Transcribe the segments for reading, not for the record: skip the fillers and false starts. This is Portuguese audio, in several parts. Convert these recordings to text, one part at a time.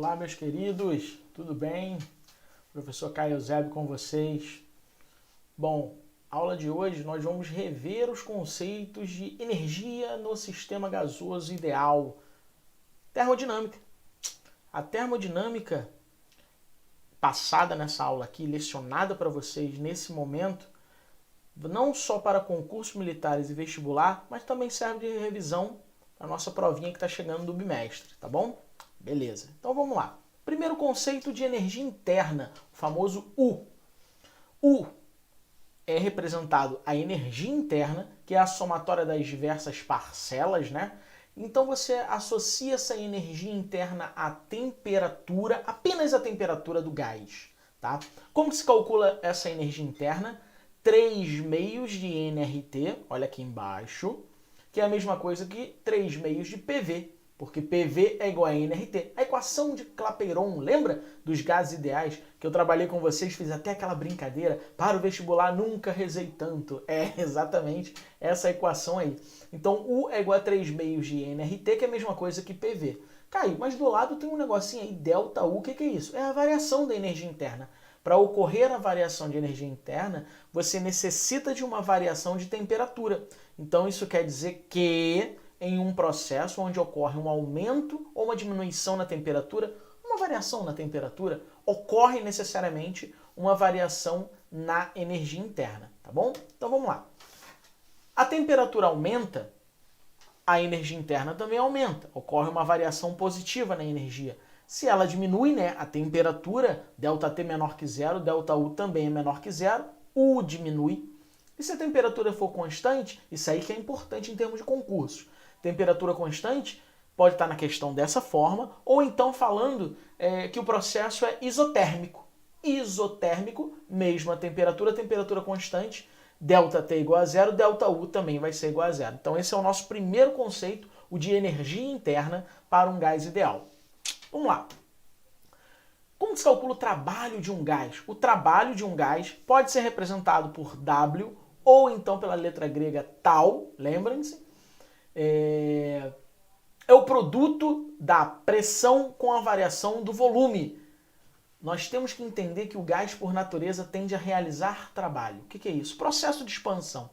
Olá, meus queridos, tudo bem? Professor Caio Eusébio com vocês. Bom, aula de hoje nós vamos rever os conceitos de energia no sistema gasoso ideal. Termodinâmica. A termodinâmica passada nessa aula aqui, lecionada para vocês nesse momento, não só para concursos militares e vestibular, mas também serve de revisão para a nossa provinha que está chegando do bimestre, tá bom? Beleza, então vamos lá. Primeiro conceito de energia interna, o famoso U. U é representado a energia interna, que é a somatória das diversas parcelas, né? Então você associa essa energia interna à temperatura, apenas a temperatura do gás, tá? Como se calcula essa energia interna? 3 meios de nRT, olha aqui embaixo, que é a mesma coisa que 3 meios de PV, porque PV é igual a nRT. A equação de Clapeyron, lembra dos gases ideais que eu trabalhei com vocês, fiz até aquela brincadeira, para o vestibular nunca rezei tanto. É exatamente essa equação aí. Então U é igual a 3 meios de nRT, que é a mesma coisa que PV. Caio, mas do lado tem um negocinho aí, ΔU, o que é isso? É a variação da energia interna. Para ocorrer a variação de energia interna, você necessita de uma variação de temperatura. Então isso quer dizer que em um processo onde ocorre um aumento ou uma diminuição na temperatura, uma variação na temperatura, ocorre necessariamente uma variação na energia interna, tá bom? Então vamos lá. A temperatura aumenta, a energia interna também aumenta, ocorre uma variação positiva na energia. Se ela diminui, né, a temperatura, ΔT menor que zero, ΔU também é menor que zero, U diminui. E se a temperatura for constante, isso aí que é importante em termos de concursos. Temperatura constante pode estar na questão dessa forma, ou então falando que o processo é isotérmico. Isotérmico, mesma temperatura, temperatura constante, ΔT igual a zero, ΔU também vai ser igual a zero. Então esse é o nosso primeiro conceito, o de energia interna para um gás ideal. Vamos lá. Como se calcula o trabalho de um gás? O trabalho de um gás pode ser representado por W ou então pela letra grega tau, lembrem-se. É o produto da pressão com a variação do volume. Nós temos que entender que o gás, por natureza, tende a realizar trabalho. O que é isso? Processo de expansão.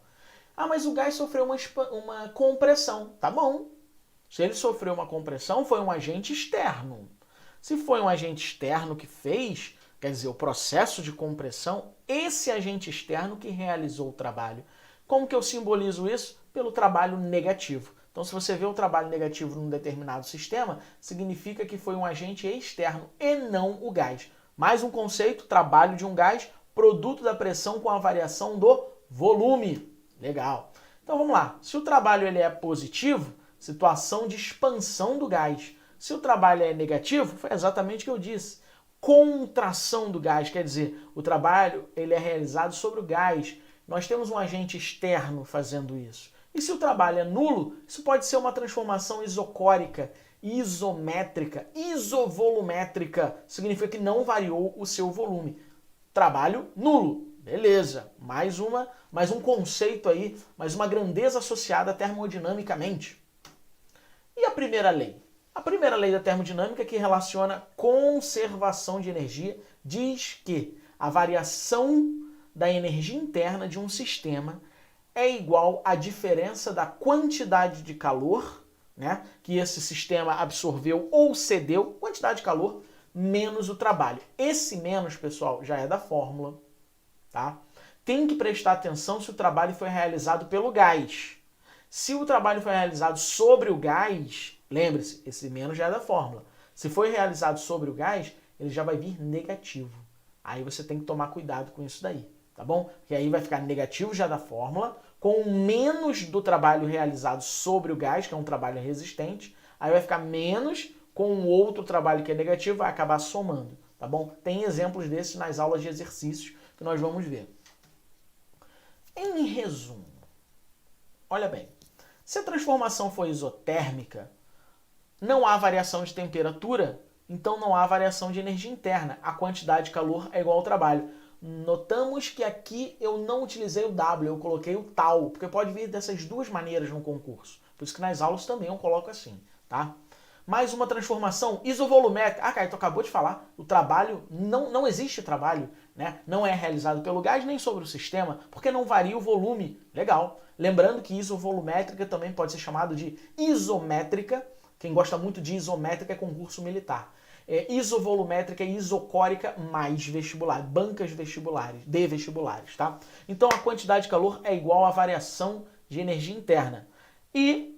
Ah, mas o gás sofreu uma compressão. Tá bom. Se ele sofreu uma compressão, foi um agente externo. Se foi um agente externo que fez, quer dizer, o processo de compressão, esse agente externo que realizou o trabalho. Como que eu simbolizo isso? Pelo trabalho negativo. Então, se você vê o trabalho negativo num determinado sistema, significa que foi um agente externo e não o gás. Mais um conceito, trabalho de um gás, produto da pressão com a variação do volume. Legal. Então, vamos lá. Se o trabalho ele é positivo, situação de expansão do gás. Se o trabalho é negativo, foi exatamente o que eu disse. Contração do gás, quer dizer, o trabalho ele é realizado sobre o gás. Nós temos um agente externo fazendo isso. E se o trabalho é nulo, isso pode ser uma transformação isocórica, isométrica, isovolumétrica. Significa que não variou o seu volume. Trabalho nulo. Beleza. Mais um conceito aí, mais uma grandeza associada termodinamicamente. E a primeira lei? A primeira lei da termodinâmica, que relaciona conservação de energia, diz que a variação da energia interna de um sistema é igual à diferença da quantidade de calor, né, que esse sistema absorveu ou cedeu, quantidade de calor, menos o trabalho. Esse menos, pessoal, já é da fórmula, tá? Tem que prestar atenção se o trabalho foi realizado pelo gás. Se o trabalho foi realizado sobre o gás, lembre-se, esse menos já é da fórmula. Se foi realizado sobre o gás, ele já vai vir negativo. Aí você tem que tomar cuidado com isso daí, tá bom? Porque aí vai ficar negativo já da fórmula, com menos do trabalho realizado sobre o gás, que é um trabalho resistente, aí vai ficar menos com um outro trabalho que é negativo, vai acabar somando, tá bom? Tem exemplos desses nas aulas de exercícios que nós vamos ver. Em resumo, olha bem, se a transformação for isotérmica, não há variação de temperatura, então não há variação de energia interna. A quantidade de calor é igual ao trabalho. Notamos que aqui eu não utilizei o W, eu coloquei o tau, porque pode vir dessas duas maneiras no concurso. Por isso que nas aulas também eu coloco assim, tá? Mais uma transformação isovolumétrica. Ah, Caio, tu acabou de falar, o trabalho, não existe trabalho, né? Não é realizado pelo gás nem sobre o sistema, porque não varia o volume. Legal. Lembrando que isovolumétrica também pode ser chamado de isométrica. Quem gosta muito de isométrica é concurso militar. Isovolumétrica e isocórica mais vestibular, bancas vestibulares, de vestibulares, tá? Então a quantidade de calor é igual à variação de energia interna. E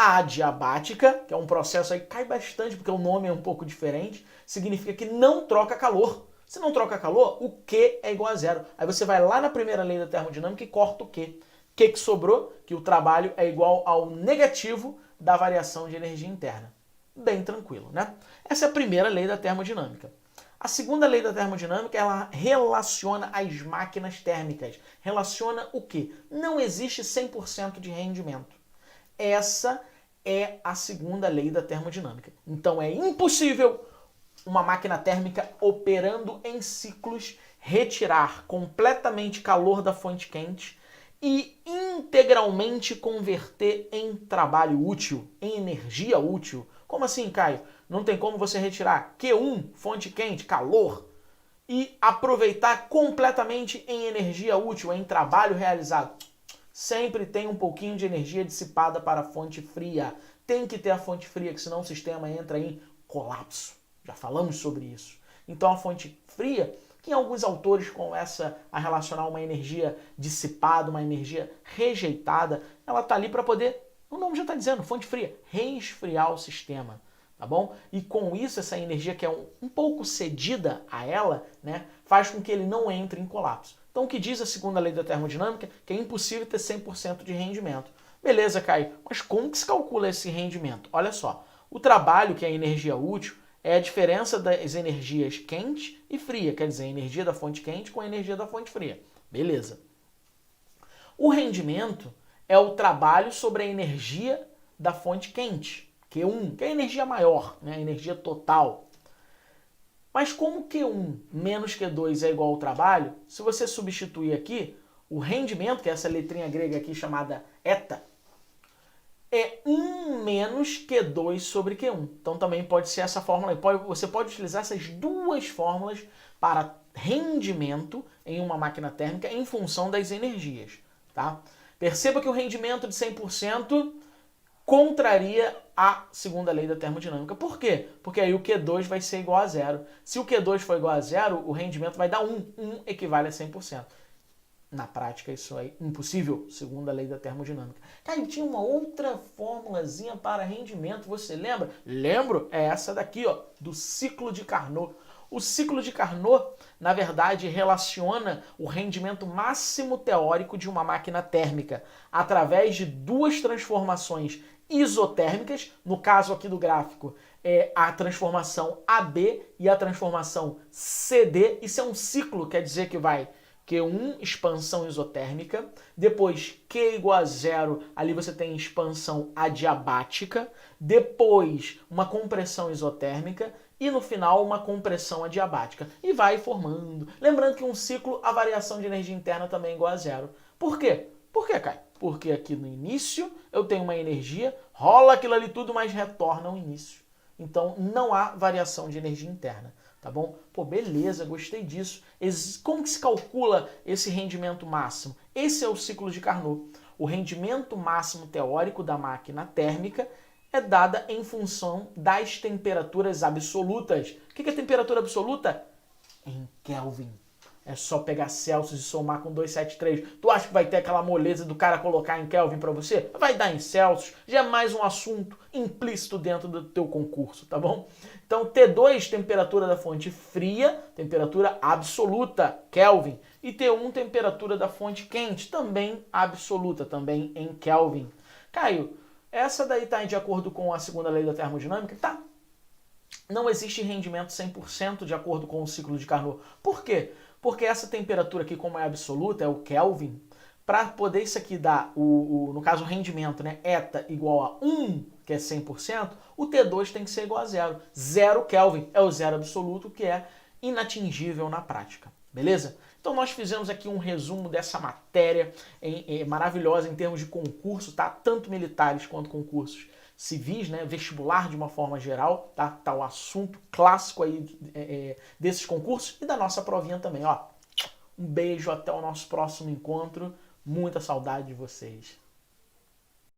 a adiabática, que é um processo aí que cai bastante, porque o nome é um pouco diferente, significa que não troca calor. Se não troca calor, o Q é igual a zero. Aí você vai lá na primeira lei da termodinâmica e corta o Q. O que sobrou? Que o trabalho é igual ao negativo da variação de energia interna. Bem tranquilo, né? Essa é a primeira lei da termodinâmica. A segunda lei da termodinâmica, ela relaciona as máquinas térmicas. Relaciona o quê? Não existe 100% de rendimento. Essa é a segunda lei da termodinâmica. Então é impossível uma máquina térmica operando em ciclos retirar completamente calor da fonte quente e integralmente converter em trabalho útil, em energia útil. Como assim, Caio? Não tem como você retirar Q1, fonte quente, calor, e aproveitar completamente em energia útil, em trabalho realizado. Sempre tem um pouquinho de energia dissipada para a fonte fria. Tem que ter a fonte fria, que senão o sistema entra em colapso. Já falamos sobre isso. Então a fonte fria, que alguns autores começam a relacionar uma energia dissipada, uma energia rejeitada, ela está ali para poder, o nome já está dizendo, fonte fria, resfriar o sistema. Tá bom? E com isso, essa energia que é um pouco cedida a ela, né, faz com que ele não entre em colapso. Então, o que diz a segunda lei da termodinâmica? Que é impossível ter 100% de rendimento. Beleza, Caio, mas como que se calcula esse rendimento? Olha só, o trabalho, que é a energia útil, é a diferença das energias quente e fria, quer dizer, a energia da fonte quente com a energia da fonte fria. Beleza. O rendimento é o trabalho sobre a energia da fonte quente. Q1, que é a energia maior, né? A energia total. Mas como Q1 menos Q2 é igual ao trabalho, se você substituir aqui, o rendimento, que é essa letrinha grega aqui chamada eta, é 1 menos Q2 sobre Q1. Então também pode ser essa fórmula aí. Você pode utilizar essas duas fórmulas para rendimento em uma máquina térmica em função das energias. Tá? Perceba que o rendimento de 100% contraria a segunda lei da termodinâmica. Por quê? Porque aí o Q2 vai ser igual a zero. Se o Q2 for igual a zero, o rendimento vai dar 1. 1 equivale a 100%. Na prática, isso é impossível, segundo a lei da termodinâmica. Cara, tinha uma outra formulazinha para rendimento, você lembra? Lembro, é essa daqui, ó, do ciclo de Carnot. O ciclo de Carnot, na verdade, relaciona o rendimento máximo teórico de uma máquina térmica através de duas transformações isotérmicas, no caso aqui do gráfico, é a transformação AB e a transformação CD. Isso é um ciclo, quer dizer que vai Q1, expansão isotérmica, depois Q igual a zero, ali você tem expansão adiabática, depois uma compressão isotérmica e no final uma compressão adiabática. E vai formando. Lembrando que um ciclo, a variação de energia interna também é igual a zero. Por quê? Por quê, Caio? Porque aqui no início eu tenho uma energia, rola aquilo ali tudo, mas retorna ao início. Então não há variação de energia interna. Tá bom? Pô, beleza, gostei disso. Como que se calcula esse rendimento máximo? Esse é o ciclo de Carnot. O rendimento máximo teórico da máquina térmica é dada em função das temperaturas absolutas. O que é temperatura absoluta? Em Kelvin. É só pegar Celsius e somar com 273. Tu acha que vai ter aquela moleza do cara colocar em Kelvin para você? Vai dar em Celsius. Já é mais um assunto implícito dentro do teu concurso, tá bom? Então, T2, temperatura da fonte fria, temperatura absoluta, Kelvin. E T1, temperatura da fonte quente, também absoluta, também em Kelvin. Caio, essa daí está de acordo com a segunda lei da termodinâmica? Tá. Não existe rendimento 100% de acordo com o ciclo de Carnot. Por quê? Porque essa temperatura aqui, como é absoluta, é o Kelvin, para poder isso aqui dar, no caso, o rendimento, né, eta igual a 1, que é 100%, o T2 tem que ser igual a zero. 0 Kelvin é o zero absoluto, que é inatingível na prática. Beleza? Então nós fizemos aqui um resumo dessa matéria maravilhosa em termos de concurso, tá? Tanto militares quanto concursos civis, né? Vestibular de uma forma geral, tá? Tá o assunto clássico aí desses concursos e da nossa provinha também, ó. Um beijo, até o nosso próximo encontro. Muita saudade de vocês.